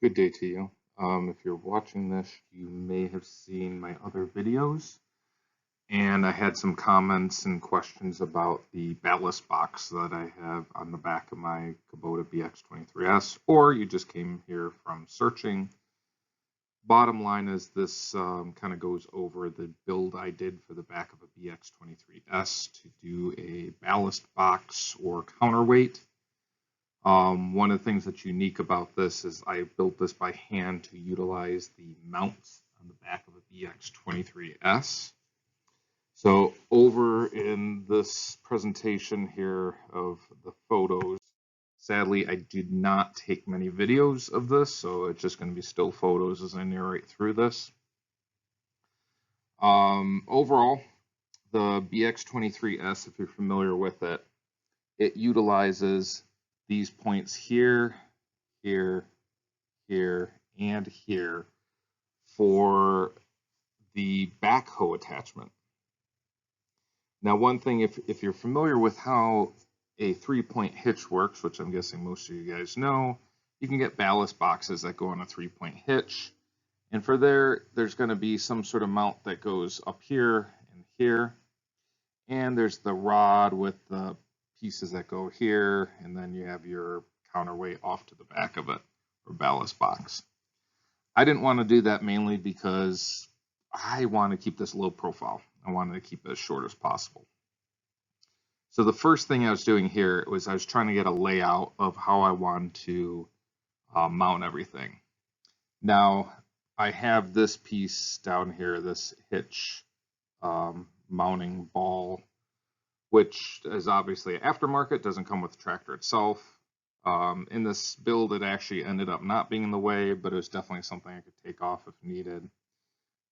Good day to you. If you're watching this, you may have seen my other videos, and I had some comments and questions about the ballast box that I have on the back of my Kubota BX23s, or you just came here from searching. Bottom line is this kind of goes over the build I did for the back of a BX23s to do a ballast box or counterweight. One of the things that's unique about this is I built this by hand to utilize the mounts on the back of a BX23s. So over in this presentation here of the photos, sadly I did not take many videos of this, so it's just going to be still photos as I narrate through this. Overall, the BX23s, if you're familiar with it, it utilizes these points here, here, here, and here for the backhoe attachment. Now, one thing, if you're familiar with how a 3-point hitch works, which I'm guessing most of you guys know, you can get ballast boxes that go on a 3-point hitch. And for there's going to be some sort of mount that goes up here and here. And there's the rod with the pieces that go here, and then you have your counterweight off to the back of it, or ballast box. I didn't want to do that mainly because I want to keep this low profile. I wanted to keep it as short as possible. So the first thing I was doing here was I was trying to get a layout of how I wanted to mount everything. Now I have this piece down here, this hitch mounting ball, which is obviously aftermarket, doesn't come with the tractor itself. In this build, it actually ended up not being in the way, but it was definitely something I could take off if needed.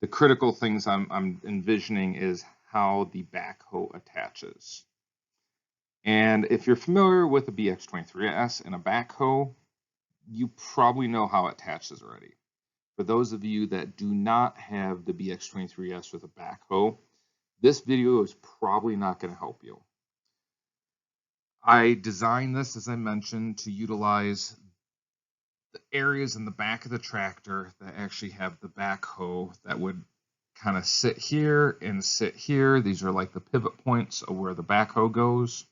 The critical things I'm envisioning is how the backhoe attaches. And if you're familiar with the BX23s and a backhoe, you probably know how it attaches already. For those of you that do not have the BX23s with a backhoe, this video is probably not going to help you. I designed this, as I mentioned, to utilize the areas in the back of the tractor that actually have the backhoe that would kind of sit here and sit here. These are like the pivot points of where the backhoe goes.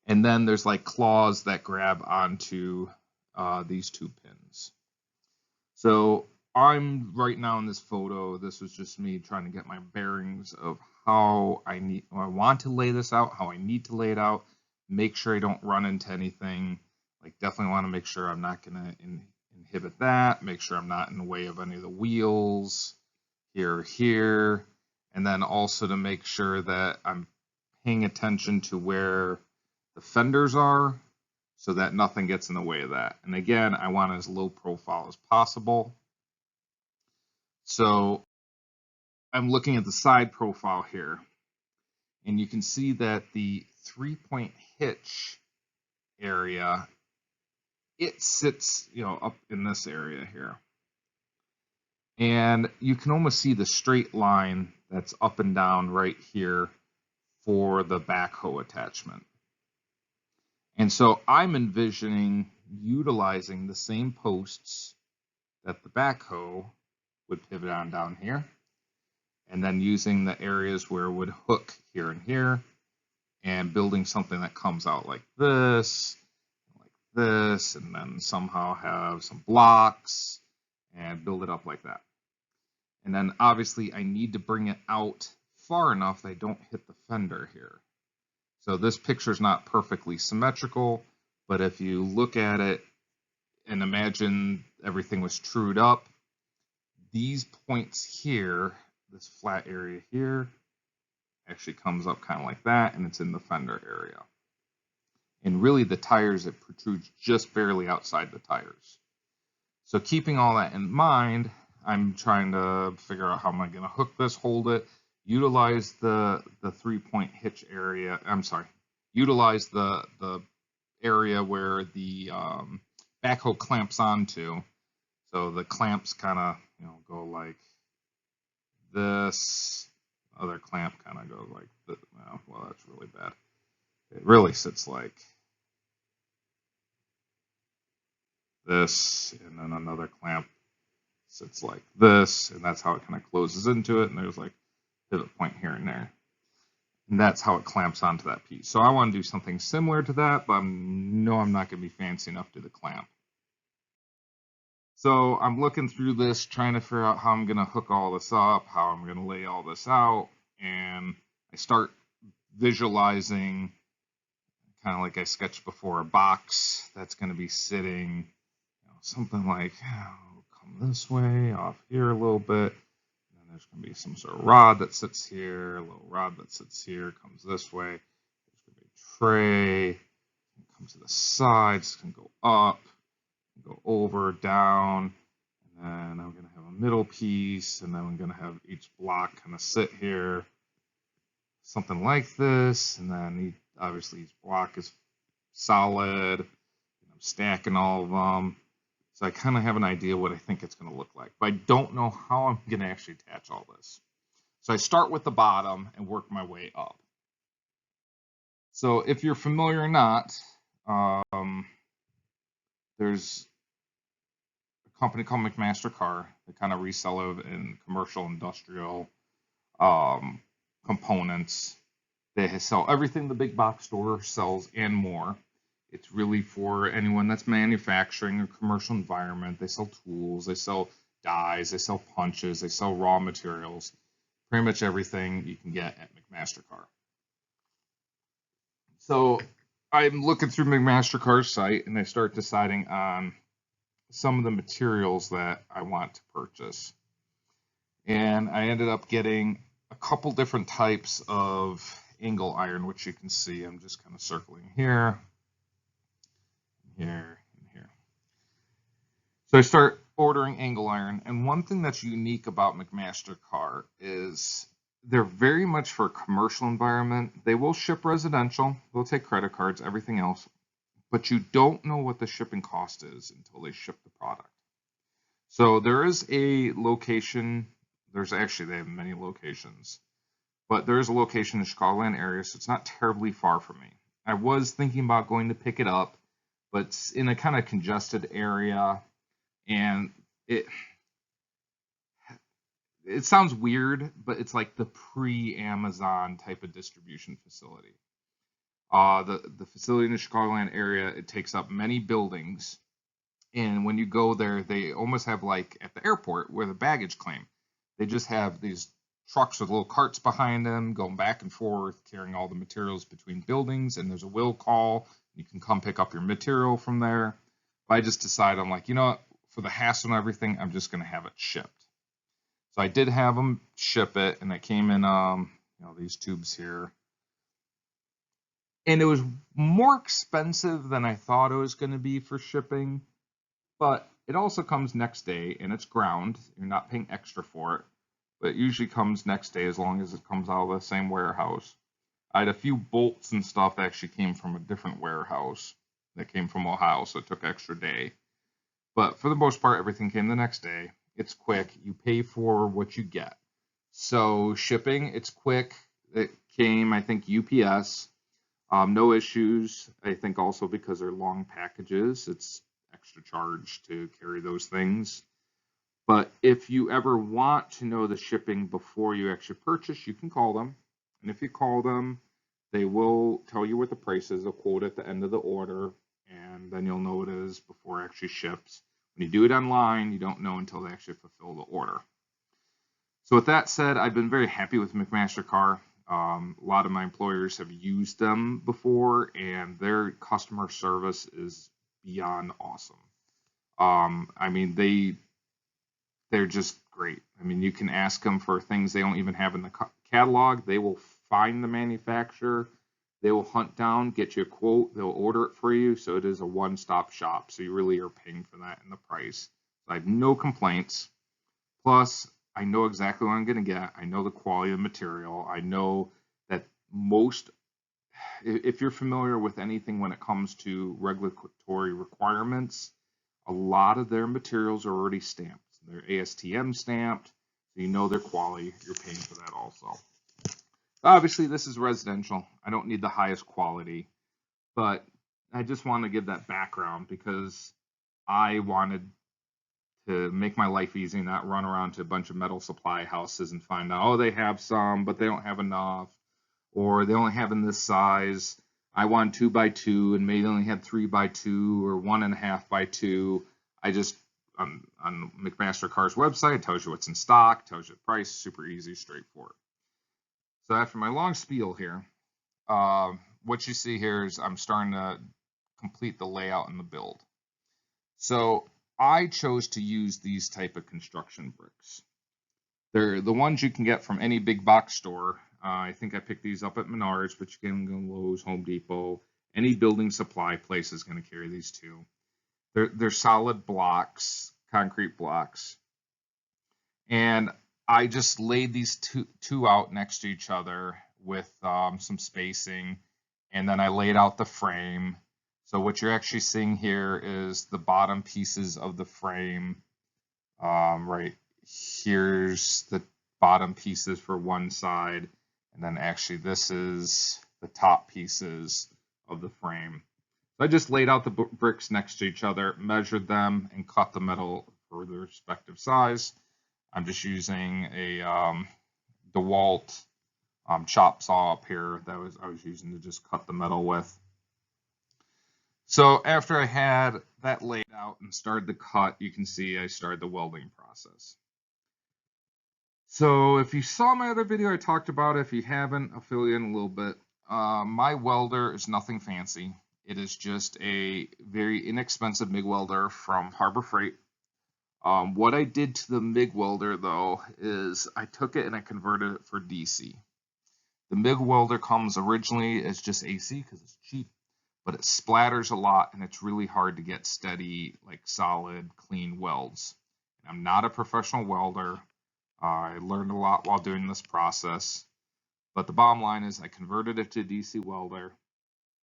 And then there's like claws that grab onto these two pins. So I'm right now in this photo, this was just me trying to get my bearings of how I want to lay this out, how I need to lay it out, make sure I don't run into anything. Like, definitely want to make sure I'm not going to inhibit that, make sure I'm not in the way of any of the wheels here, and then also to make sure that I'm paying attention to where the fenders are so that nothing gets in the way of that. And again, I want as low profile as possible. So I'm looking at the side profile here, and you can see that the 3-point hitch area, it sits, up in this area here. And you can almost see the straight line that's up and down right here for the backhoe attachment. And so I'm envisioning utilizing the same posts that the backhoe would pivot on down here, and then using the areas where it would hook here and here, and building something that comes out like this, and then somehow have some blocks and build it up like that. And then obviously I need to bring it out far enough that I don't hit the fender here. So this picture is not perfectly symmetrical, but if you look at it and imagine everything was trued up, these points here, this flat area here, actually comes up kind of like that, and it's in the fender area. And really the tires, it protrudes just barely outside the tires. So keeping all that in mind, I'm trying to figure out how am I going to hook this, hold it, utilize the 3-point hitch area. I'm sorry, utilize the area where the backhoe clamps onto. So the clamps kind of go like this. Other clamp kind of goes like this. Well, that's really bad. It really sits like this, and then another clamp sits like this, and that's how it kind of closes into it, and there's like a pivot point here and there. And that's how it clamps onto that piece. So I want to do something similar to that, but I'm not going to be fancy enough to do the clamp. So I'm looking through this, trying to figure out how I'm going to hook all this up, how I'm going to lay all this out, and I start visualizing, kind of like I sketched before, a box that's going to be sitting, something like, come this way, off here a little bit. And there's going to be some sort of rod that sits here, a little rod that sits here, comes this way. There's going to be a tray, it comes to the sides, it's going to go up, go over, down, and then I'm going to have a middle piece, and then I'm going to have each block kind of sit here, something like this, and then obviously each block is solid, and I'm stacking all of them. So I kind of have an idea what I think it's going to look like, but I don't know how I'm going to actually attach all this. So I start with the bottom and work my way up. So if you're familiar or not, there's a company called McMaster-Carr, the kind of reseller in commercial, industrial components. They sell everything the big box store sells and more. It's really for anyone that's manufacturing a commercial environment. They sell tools, they sell dies, they sell punches, they sell raw materials. Pretty much everything you can get at McMaster-Carr. So I'm looking through McMaster-Carr's site, and I start deciding on some of the materials that I want to purchase. And I ended up getting a couple different types of angle iron, which you can see. I'm just kind of circling here, here, and here. So I start ordering angle iron, and one thing that's unique about McMaster-Carr is they're very much for a commercial environment. They will ship residential, they'll take credit cards, everything else, but you don't know what the shipping cost is until they ship the product. So there is a location, they have many locations, but there is a location in the Chicagoland area, so it's not terribly far from me. I was thinking about going to pick it up, but it's in a kind of congested area, and it sounds weird, but it's like the pre-Amazon type of distribution facility. The facility in the Chicagoland area, it takes up many buildings, and when you go there, they almost have like at the airport where the baggage claim. They just have these trucks with little carts behind them going back and forth, carrying all the materials between buildings, and there's a will call. You can come pick up your material from there. But I just decided, I'm like, you know what, for the hassle and everything, I'm just going to have it shipped. So I did have them ship it, and it came in these tubes here. And it was more expensive than I thought it was going to be for shipping, but it also comes next day, and it's ground. You're not paying extra for it, but it usually comes next day as long as it comes out of the same warehouse. I had a few bolts and stuff that actually came from a different warehouse that came from Ohio, so it took an extra day. But for the most part, everything came the next day. It's quick. You pay for what you get. So shipping, it's quick. It came, I think, UPS. No issues. I think also because they're long packages, it's extra charge to carry those things. But if you ever want to know the shipping before you actually purchase, you can call them. And if you call them, they will tell you what the price is. They'll quote at the end of the order, and then you'll know what it is before it actually ships. When you do it online, you don't know until they actually fulfill the order. So with that said, I've been very happy with McMaster-Carr. A lot of my employers have used them before, and their customer service is beyond awesome. I mean, they're just great. I mean, you can ask them for things they don't even have in the catalog. They will find the manufacturer. They will hunt down, get you a quote. They'll order it for you. So it is a one-stop shop. So you really are paying for that in the price. So I have no complaints. Plus, I know exactly what I'm going to get. I know the quality of the material. I know that if you're familiar with anything when it comes to regulatory requirements, a lot of their materials are already stamped. They're ASTM stamped, so you know their quality. You're paying for that also. Obviously, this is residential. I don't need the highest quality, but I just want to give that background because I wanted to make my life easy, not run around to a bunch of metal supply houses and find out, oh, they have some, but they don't have enough, or they only have in this size. I want 2x2 and maybe they only had 3x2 or 1.5x2. I just, on McMaster Car's website, it tells you what's in stock, tells you the price, super easy, straightforward. So after my long spiel here, what you see here is I'm starting to complete the layout and the build. So I chose to use these type of construction bricks. They're the ones you can get from any big box store. I think I picked these up at Menards, but you can go to Lowe's, Home Depot. Any building supply place is going to carry these too. They're solid blocks, concrete blocks. And I just laid these two out next to each other with some spacing. And then I laid out the frame. So what you're actually seeing here is the bottom pieces of the frame. Right here's the bottom pieces for one side. And then actually this is the top pieces of the frame. So I just laid out the bricks next to each other, measured them, and cut the metal for their respective size. I'm just using a DeWalt chop saw up here that I was using to just cut the metal with. So after I had that laid out and started the cut, you can see I started the welding process. So if you saw my other video, I talked about it. If you haven't, I'll fill you in a little bit. My welder is nothing fancy. It is just a very inexpensive MIG welder from Harbor Freight. What I did to the MIG welder, though, is I took it and I converted it for DC. The MIG welder comes originally as just AC because it's cheap, but it splatters a lot and it's really hard to get steady, like solid, clean welds. And I'm not a professional welder. I learned a lot while doing this process, but the bottom line is I converted it to DC welder.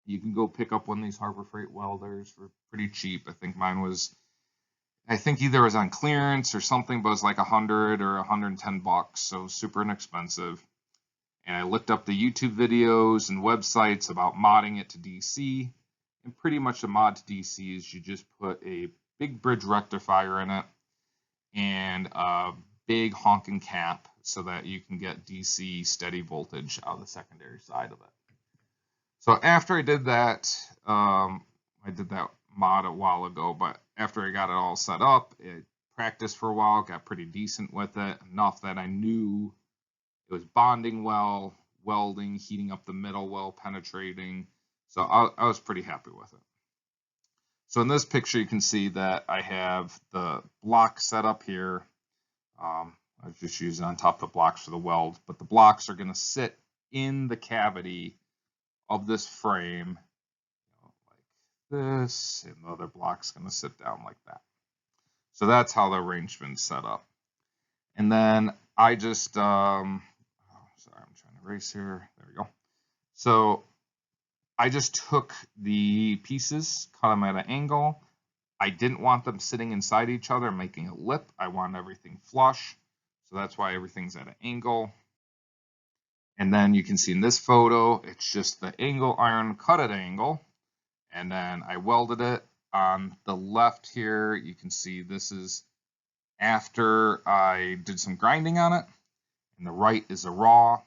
You can go pick up one of these Harbor Freight welders for pretty cheap. I think mine was, I think either it was on clearance or something, but it was like 100 or 110 bucks, so super inexpensive. And I looked up the YouTube videos and websites about modding it to DC, and pretty much the mod to DC is you just put a big bridge rectifier in it and a big honking cap so that you can get DC steady voltage out of the secondary side of it. So after I did that, I did that mod a while ago, but after I got it all set up, it practiced for a while, got pretty decent with it, enough that I knew it was bonding well, welding, heating up the middle well, penetrating. So I was pretty happy with it. So in this picture, you can see that I have the block set up here. I was just using on top of the blocks for the weld, but the blocks are going to sit in the cavity of this frame, like this, and the other block's going to sit down like that. So that's how the arrangement's set up. And then I just, sorry, I'm trying to erase here. There we go. So I just took the pieces, cut them at an angle. I didn't want them sitting inside each other, making a lip. I want everything flush. So that's why everything's at an angle. And then you can see in this photo, it's just the angle iron cut at an angle. And then I welded it. On the left here, you can see this is after I did some grinding on it. And the right is a raw.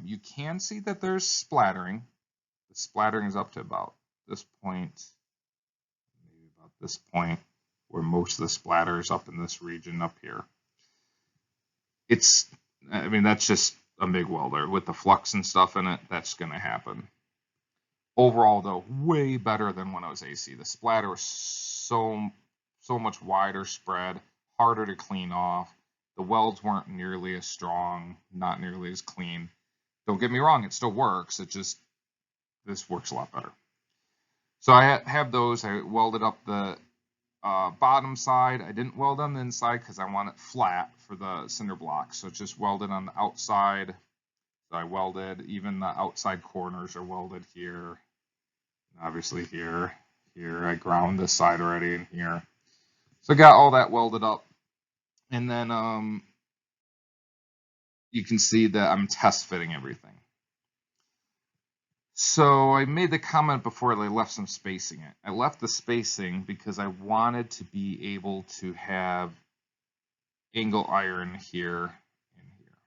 You can see that there's splattering. The splattering is up to about this point, maybe about this point, where most of the splatter is up in this region up here. I mean, that's just a MIG welder. With the flux and stuff in it, that's going to happen. Overall, though, way better than when I was AC. The splatter was so much wider spread, harder to clean off. The welds weren't nearly as strong, not nearly as clean. Don't get me wrong, it still works. It just, this works a lot better. So I have those. I welded up the bottom side. I didn't weld on the inside because I want it flat for the cinder block. So it's just welded on the outside. So I welded, even the outside corners are welded here. Obviously here. I ground this side already in here. So I got all that welded up. And then you can see that I'm test fitting everything. So I made the comment before that I left some spacing in. I left the spacing because I wanted to be able to have angle iron here and here.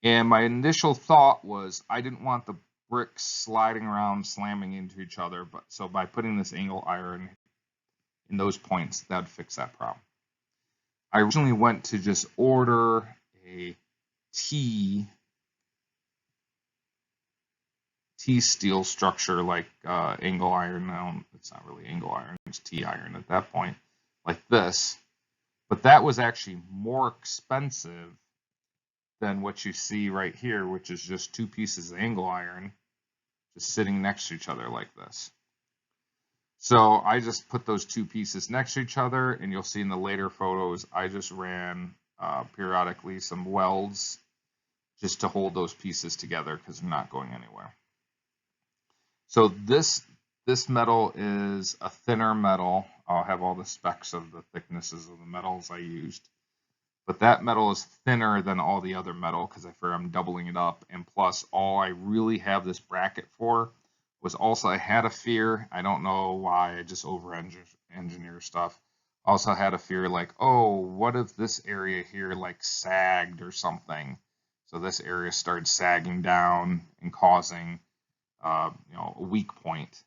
And my initial thought was I didn't want the bricks sliding around, slamming into each other, but so by putting this angle iron in those points, that would fix that problem. I originally went to just order a T steel structure like angle iron. No, it's not really angle iron, it's T iron at that point, like this. But that was actually more expensive than what you see right here, which is just 2 pieces of angle iron just sitting next to each other like this. So I just put those 2 pieces next to each other, and you'll see in the later photos, I just ran periodically some welds just to hold those pieces together because they're not going anywhere. So this metal is a thinner metal. I'll have all the specs of the thicknesses of the metals I used. But that metal is thinner than all the other metal because I figure I'm doubling it up. And plus, all I really have this bracket for was also I had a fear. I don't know why. I just over-engineer stuff. Also had a fear like, oh, what if this area here like sagged or something? So this area started sagging down and causing a weak point.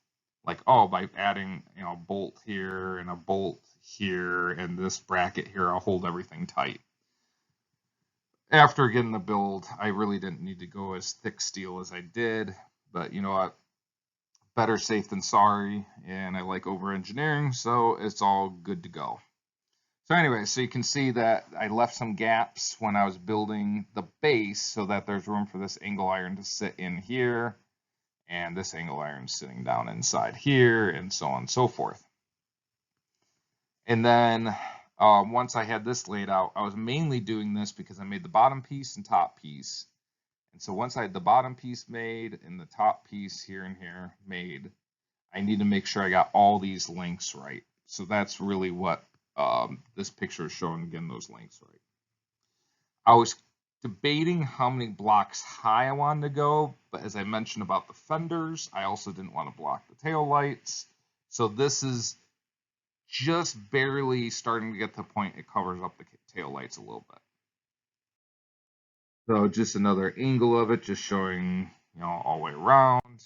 Like, oh, by adding a bolt here and a bolt here and this bracket here, I'll hold everything tight. After getting the build, I really didn't need to go as thick steel as I did, but you know what? Better safe than sorry, and I like over-engineering, so it's all good to go. So anyway, so you can see that I left some gaps when I was building the base so that there's room for this angle iron to sit in here, and this angle iron sitting down inside here, and so on and so forth. And then once I had this laid out, I was mainly doing this because I made the bottom piece and top piece. And so once I had the bottom piece made and the top piece here and here made, I need to make sure I got all these lengths right. So that's really what this picture is showing, again, those lengths right. I was debating how many blocks high I wanted to go, but as I mentioned about the fenders, I also didn't want to block the tail lights. So this is just barely starting to get to the point it covers up the tail lights a little bit. So just another angle of it, just showing, all the way around.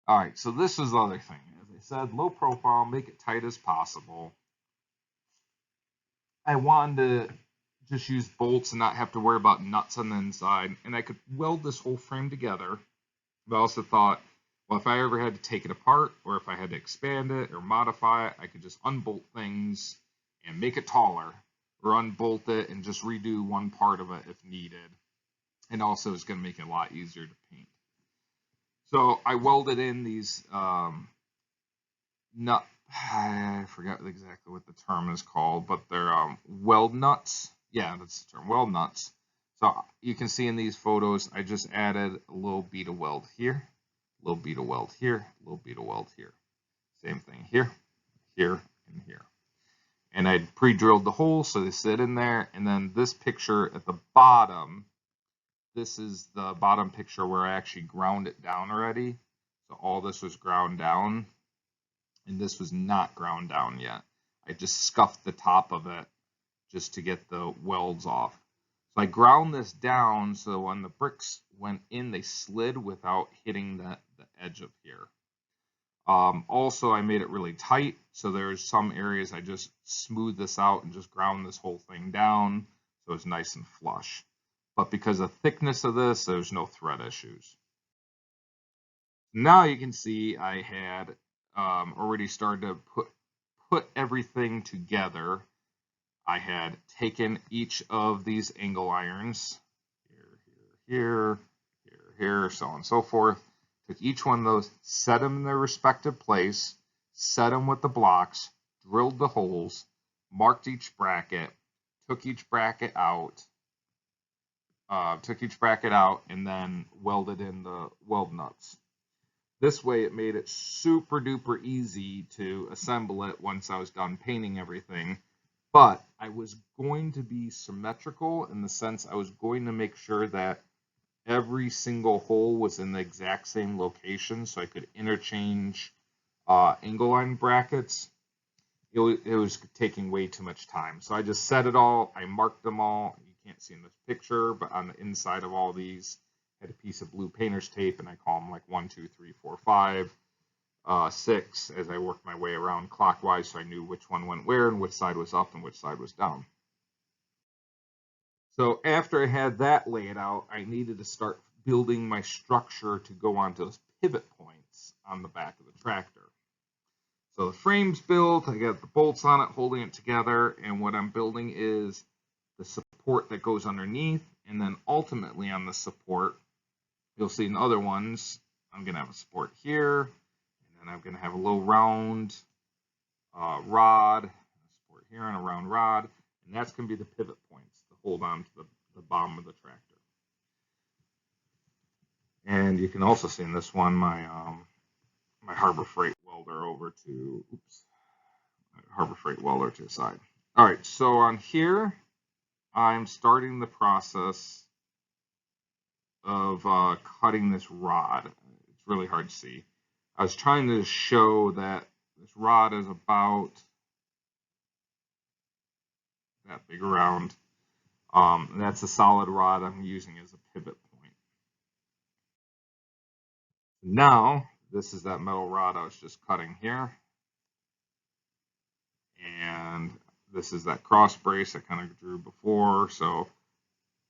All right, so this is the other thing. As I said, low profile, make it tight as possible. I wanted to just use bolts and not have to worry about nuts on the inside, and I could weld this whole frame together. But I also thought, well, if I ever had to take it apart or if I had to expand it or modify it, I could just unbolt things and make it taller, or unbolt it and just redo one part of it if needed. And also it's going to make it a lot easier to paint. So I welded in these nut, I forgot exactly what the term is called, but they're weld nuts. Yeah, that's the term, weld nuts. So you can see in these photos, I just added a little bead of weld here, a little bead of weld here, a little bead of weld here. Same thing here, here, and here. And I pre-drilled the holes so they sit in there. And then this picture at the bottom, this is the bottom picture where I actually ground it down already. So all this was ground down, and this was not ground down yet. I just scuffed the top of it just to get the welds off. So I ground this down so when the bricks went in, they slid without hitting the edge of here. Also, I made it really tight, so there's some areas I just smoothed this out and just ground this whole thing down so it's nice and flush. But because of the thickness of this, there's no thread issues. Now you can see I had already started to put everything together. I had taken each of these angle irons, here, so on and so forth. Took each one of those, set them in their respective place, set them with the blocks, drilled the holes, marked each bracket, took each bracket out, and then welded in the weld nuts. This way it made it super duper easy to assemble it once I was done painting everything. But I was going to be symmetrical in the sense I was going to make sure that every single hole was in the exact same location, so I could interchange angle line brackets. It was taking way too much time. So I just set it all, I marked them all. You can't see in this picture, but on the inside of all these, I had a piece of blue painter's tape, and I call them like 1, 2, 3, 4, 5, 6, as I worked my way around clockwise, so I knew which one went where and which side was up and which side was down. So after I had that laid out, I needed to start building my structure to go onto those pivot points on the back of the tractor. So the frame's built, I got the bolts on it holding it together, and what I'm building is the support that goes underneath, and then ultimately on the support, you'll see in other ones, I'm going to have a support here, and then I'm going to have a little round rod, a support here and a round rod, and that's going to be the pivot points to hold on to the bottom of the tractor. And you can also see in this one my my Harbor Freight welder over to, Harbor Freight welder to the side. All right, so on here, I'm starting the process of cutting this rod. It's really hard to see. I was trying to show that this rod is about that big around. That's a solid rod I'm using as a pivot point. Now, this is that metal rod I was just cutting here. And this is that cross brace I kind of drew before. So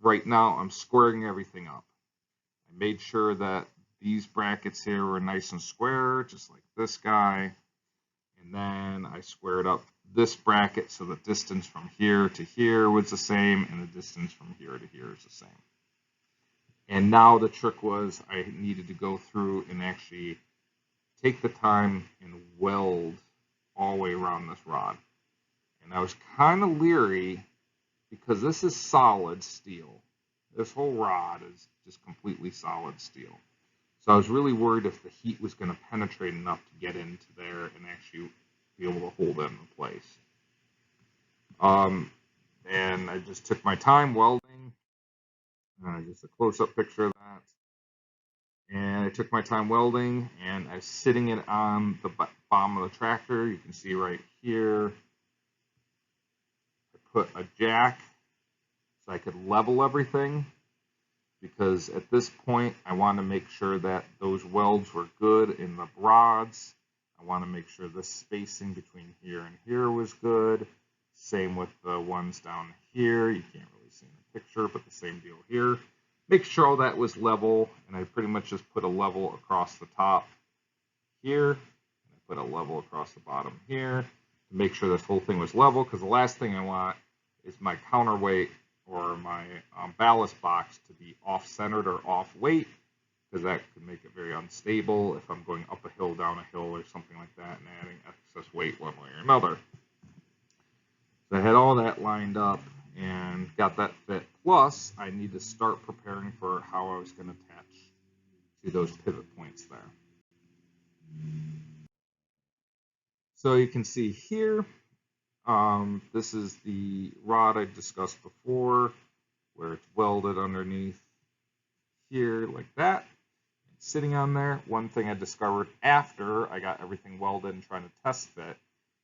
right now I'm squaring everything up. I made sure that these brackets here were nice and square, just like this guy. And then I squared up this bracket so the distance from here to here was the same, and the distance from here to here is the same. And now the trick was I needed to go through and actually take the time and weld all the way around this rod. And I was kind of leery because this is solid steel. This whole rod is just completely solid steel. So I was really worried if the heat was going to penetrate enough to get into there and actually be able to hold it in place. And I just took my time welding. Just a close-up picture of that. And I took my time welding, and I was sitting it on the bottom of the tractor. You can see right here, I put a jack so I could level everything, because at this point I want to make sure that those welds were good in the rods. I want to make sure the spacing between here and here was good. Same with the ones down here. You can't really see in the picture, but the same deal here. Make sure all that was level, and I pretty much just put a level across the top here, and I put a level across the bottom here to make sure this whole thing was level, because the last thing I want is my counterweight or my ballast box to be off-centered or off-weight, because that could make it very unstable if I'm going up a hill, down a hill, or something like that, and adding excess weight one way or another. So I had all that lined up and got that fit. Plus, I need to start preparing for how I was going to attach to those pivot points there. So you can see here, this is the rod I discussed before, where it's welded underneath here like that. It's sitting on there. One thing I discovered after I got everything welded and trying to test fit,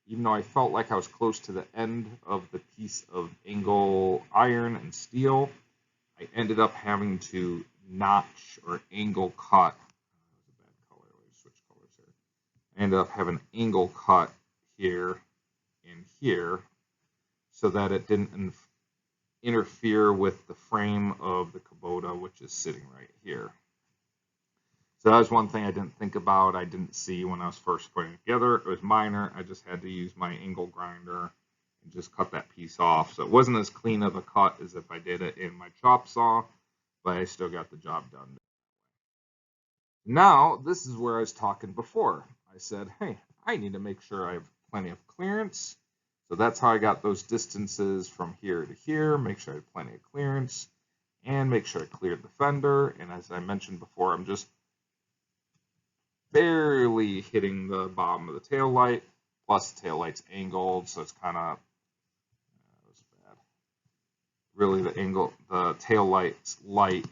even though I felt like I was close to the end of the piece of angle iron and steel, I ended up having to notch or angle cut. That was a bad color. Let me switch colors here. I ended up having an angle cut here and here so that it didn't interfere with the frame of the Kubota, which is sitting right here. So that was one thing I didn't think about. I didn't see when I was first putting it together. It was minor. I just had to use my angle grinder and just cut that piece off. So it wasn't as clean of a cut as if I did it in my chop saw, but I still got the job done. Now, this is where I was talking before. I said, hey, I need to make sure I have plenty of clearance. So that's how I got those distances from here to here, make sure I had plenty of clearance, and make sure I cleared the fender. And as I mentioned before, I'm just barely hitting the bottom of the tail light, plus the tail light's angled, so it's kind of really the angle, the tail light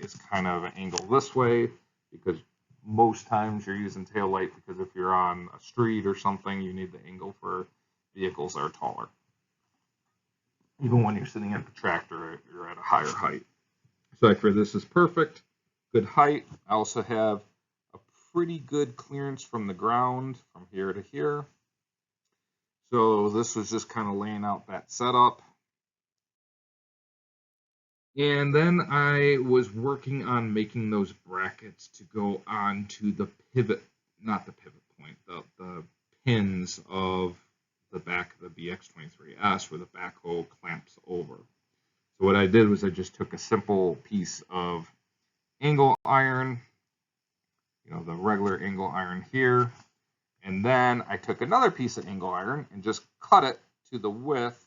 is kind of an angle this way, because most times you're using tail light because if you're on a street or something, you need the angle for vehicles that are taller. Even when you're sitting at the tractor, you're at a higher height. So I figure this is perfect, good height. I also have a pretty good clearance from the ground from here to here. So this was just kind of laying out that setup. And then I was working on making those brackets to go onto the pivot, not the pivot point, the pins of the back of the BX23S where the backhoe clamps over. So what I did was I just took a simple piece of angle iron, the regular angle iron here, and then I took another piece of angle iron and just cut it to the width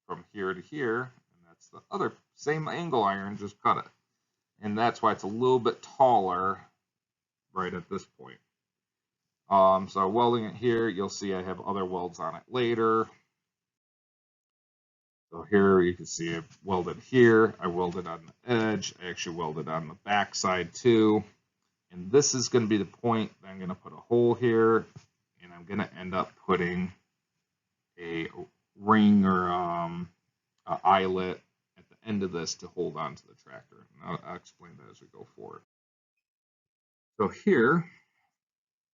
from here to here, and that's the other same angle iron, just cut it. And that's why it's a little bit taller right at this point. So welding it here, you'll see I have other welds on it later. So here you can see I welded here, I welded on the edge, I actually welded on the back side too. And this is going to be the point that I'm going to put a hole here, and I'm going to end up putting a ring or an eyelet at the end of this to hold on to the tractor. And I'll explain that as we go forward. So here,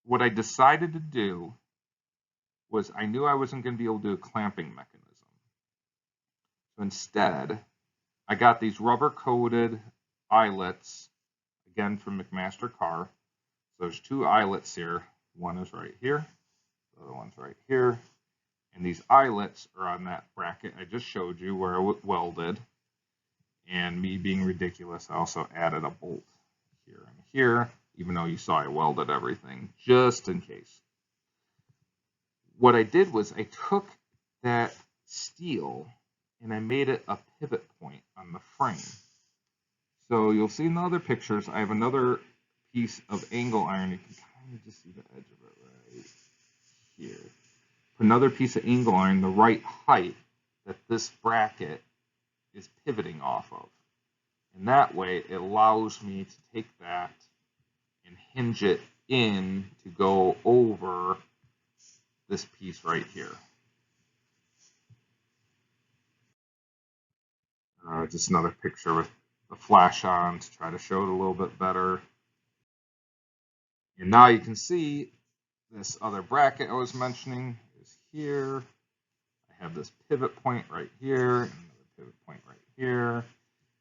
what I decided to do was I knew I wasn't going to be able to do a clamping mechanism. So instead, I got these rubber-coated eyelets, again from McMaster Car. So there's two eyelets here. One is right here, the other one's right here. And these eyelets are on that bracket I just showed you where I welded. And me being ridiculous, I also added a bolt here and here, even though you saw I welded everything, just in case. What I did was I took that steel and I made it a pivot point on the frame. So you'll see in the other pictures, I have another piece of angle iron. You can kind of just see the edge of it right here. Another piece of angle iron, the right height that this bracket is pivoting off of. And that way it allows me to take that and hinge it in to go over this piece right here. Just another picture with the flash on to try to show it a little bit better. And now you can see this other bracket I was mentioning is here. I have this pivot point right here, and another pivot point right here.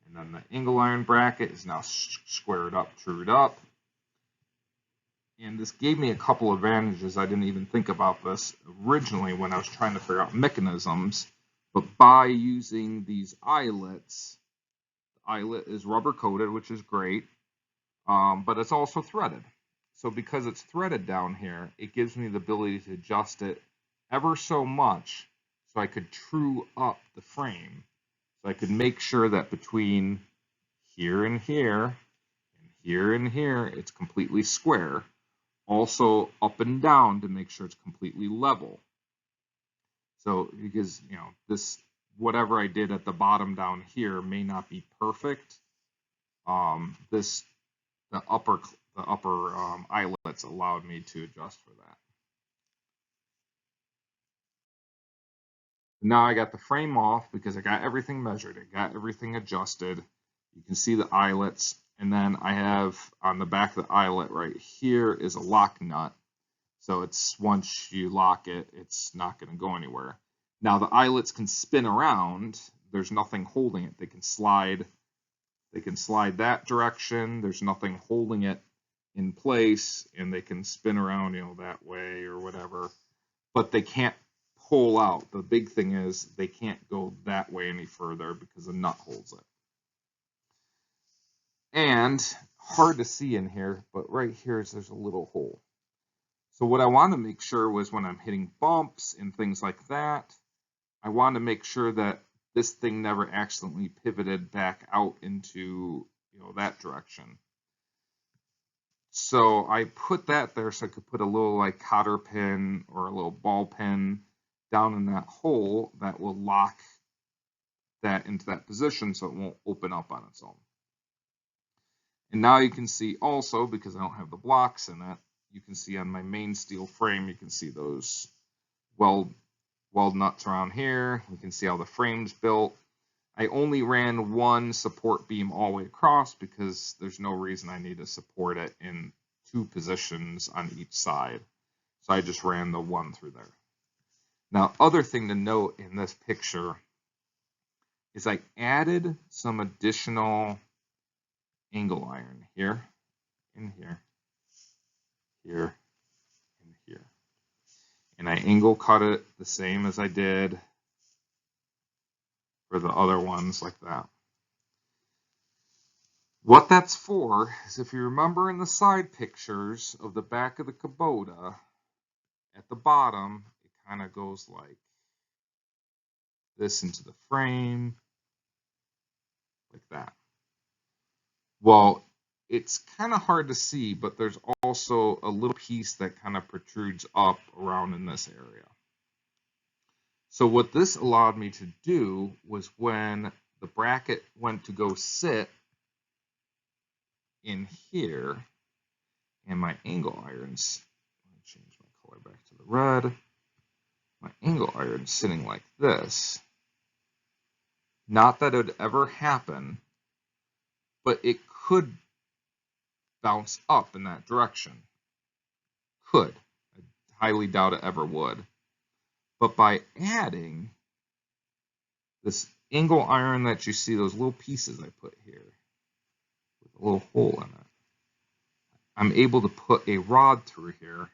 And then the angle iron bracket is now squared up, trued up. And this gave me a couple advantages. I didn't even think about this originally when I was trying to figure out mechanisms. But by using these eyelets, the eyelet is rubber coated, which is great, but it's also threaded. So because it's threaded down here, it gives me the ability to adjust it ever so much so I could true up the frame. So I could make sure that between here and here, and here and here, it's completely square. Also up and down to make sure it's completely level. So because, this, whatever I did at the bottom down here may not be perfect. The upper eyelets allowed me to adjust for that. Now I got the frame off because I got everything measured. I got everything adjusted. You can see the eyelets. And then I have on the back of the eyelet right here is a lock nut. So it's once you lock it, it's not going to go anywhere. Now the eyelets can spin around. There's nothing holding it. They can slide that direction. There's nothing holding it in place, and they can spin around, that way or whatever. But they can't pull out. The big thing is they can't go that way any further because the nut holds it. And hard to see in here, but right here there's a little hole. So what I want to make sure was when I'm hitting bumps and things like that, I want to make sure that this thing never accidentally pivoted back out into that direction. So I put that there so I could put a little like cotter pin or a little ball pin down in that hole that will lock that into that position so it won't open up on its own. And now you can see also, because I don't have the blocks in it, you can see on my main steel frame, you can see those weld nuts around here. You can see how the frame's built. I only ran one support beam all the way across because there's no reason I need to support it in two positions on each side. So I just ran the one through there. Now, other thing to note in this picture is I added some additional angle iron here, in here, here, and here. And I angle cut it the same as I did for the other ones like that. What that's for is, if you remember in the side pictures of the back of the Kubota, at the bottom, it kind of goes like this into the frame, like that. Well, it's kind of hard to see, but there's also a little piece that kind of protrudes up around in this area. So what this allowed me to do was, when the bracket went to go sit in here, and my angle irons, let me change my color back to the red, my angle iron sitting like this, not that it would ever happen, but it could bounce up in that direction. Could. I highly doubt it ever would. But by adding this angle iron that you see, those little pieces I put here, with a little hole in it, I'm able to put a rod through here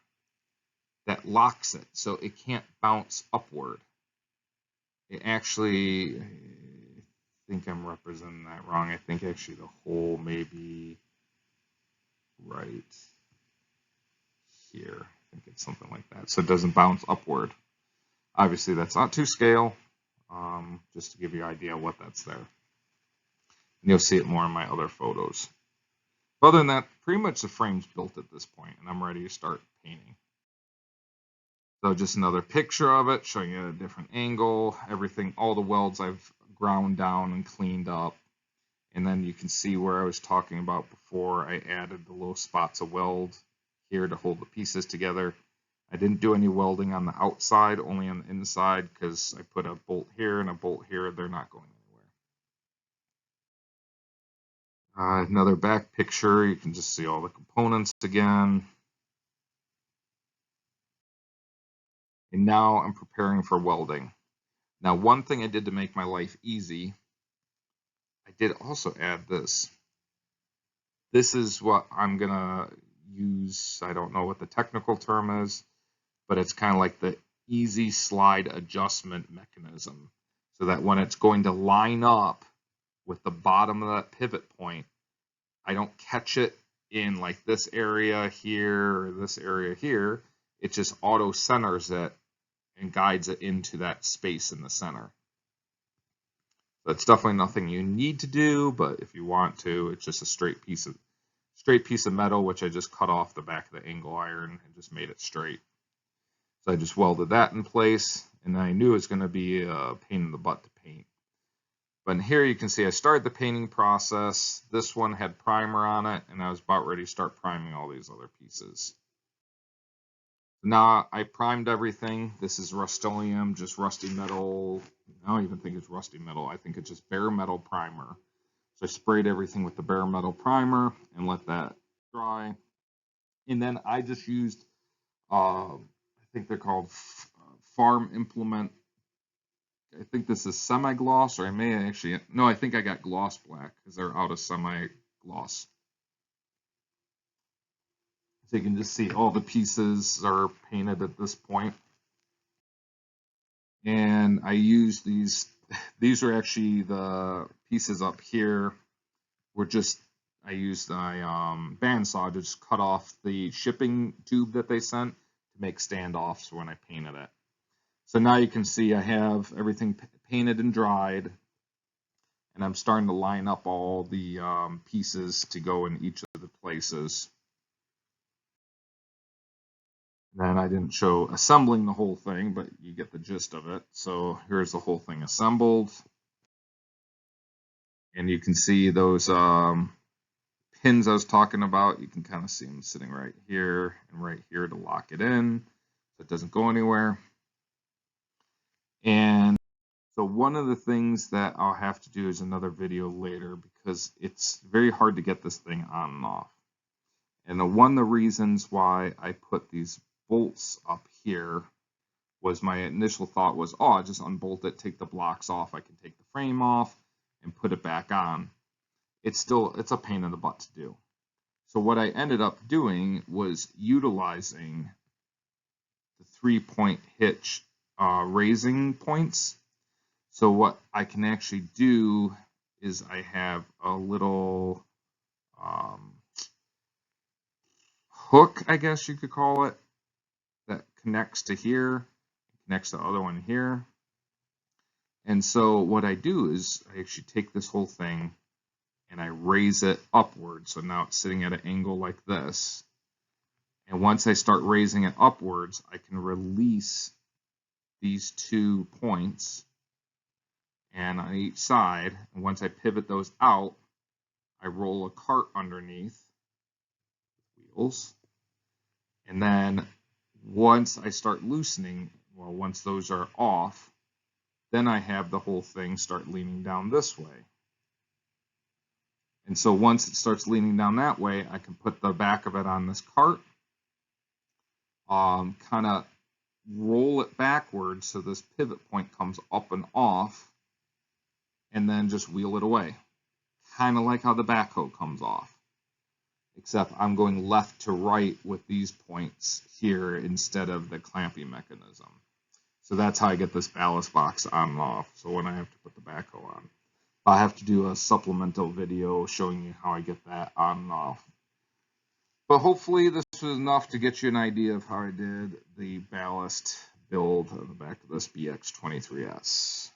that locks it so it can't bounce upward. It actually, I think I'm representing that wrong. I think actually the hole may be right here. I think it's something like that, so it doesn't bounce upward. Obviously, that's not to scale, just to give you an idea of what that's there. And you'll see it more in my other photos. Other than that, pretty much the frame's built at this point, and I'm ready to start painting. So just another picture of it, showing you at a different angle, everything, all the welds I've ground down and cleaned up. And then you can see where I was talking about before, I added the little spots of weld here to hold the pieces together. I didn't do any welding on the outside, only on the inside, because I put a bolt here and a bolt here. They're not going anywhere. Another back picture, you can just see all the components again. And now I'm preparing for welding. Now, one thing I did to make my life easy, I did also add this. This is what I'm going to use. I don't know what the technical term is, but it's kind of like the easy slide adjustment mechanism, so that when it's going to line up with the bottom of that pivot point, I don't catch it in like this area here or this area here. It just auto centers it and guides it into that space in the center. That's definitely nothing you need to do, but if you want to, it's just a straight piece of metal, which I just cut off the back of the angle iron and just made it straight. So I just welded that in place, and I knew it was going to be a pain in the butt to paint. But here you can see I started the painting process. This one had primer on it, and I was about ready to start priming all these other pieces. Now I primed everything. This is Rust-Oleum, just rusty metal. I don't even think it's rusty metal. I think it's just bare metal primer. So I sprayed everything with the bare metal primer and let that dry. And then I just used, I think they're called farm implement. I think this is semi-gloss, or I may actually, no, I think I got gloss black because they're out of semi-gloss. So you can just see all the pieces are painted at this point. And I used these are actually the pieces up here were just, I used my bandsaw to just cut off the shipping tube that they sent to make standoffs when I painted it. So now you can see I have everything painted and dried, and I'm starting to line up all the pieces to go in each of the places. Then I didn't show assembling the whole thing, but you get the gist of it. So here's the whole thing assembled. And you can see those pins I was talking about. You can kind of see them sitting right here and right here to lock it in so it doesn't go anywhere. And so one of the things that I'll have to do is another video later because it's very hard to get this thing on and off. And one of the reasons why I put these bolts up here was my initial thought was, oh, I'll just unbolt it, take the blocks off, I can take the frame off and put it back on. It's a pain in the butt to do. So what I ended up doing was utilizing the 3-point hitch raising points. So what I can actually do is I have a little hook, I guess you could call it, that connects to here, connects to the other one here. And so what I do is I actually take this whole thing and I raise it upward. So now it's sitting at an angle like this. And once I start raising it upwards, I can release these 2 points and on each side. And once I pivot those out, I roll a cart underneath wheels. And then once I start loosening, well, once those are off, then I have the whole thing start leaning down this way. And so once it starts leaning down that way, I can put the back of it on this cart, kind of roll it backwards so this pivot point comes up and off, and then just wheel it away. Kind of like how the backhoe comes off, except I'm going left to right with these points here instead of the clamping mechanism. So that's how I get this ballast box on and off. So when I have to put the backhoe on, I have to do a supplemental video showing you how I get that on and off. But hopefully this was enough to get you an idea of how I did the ballast build on the back of this BX23s.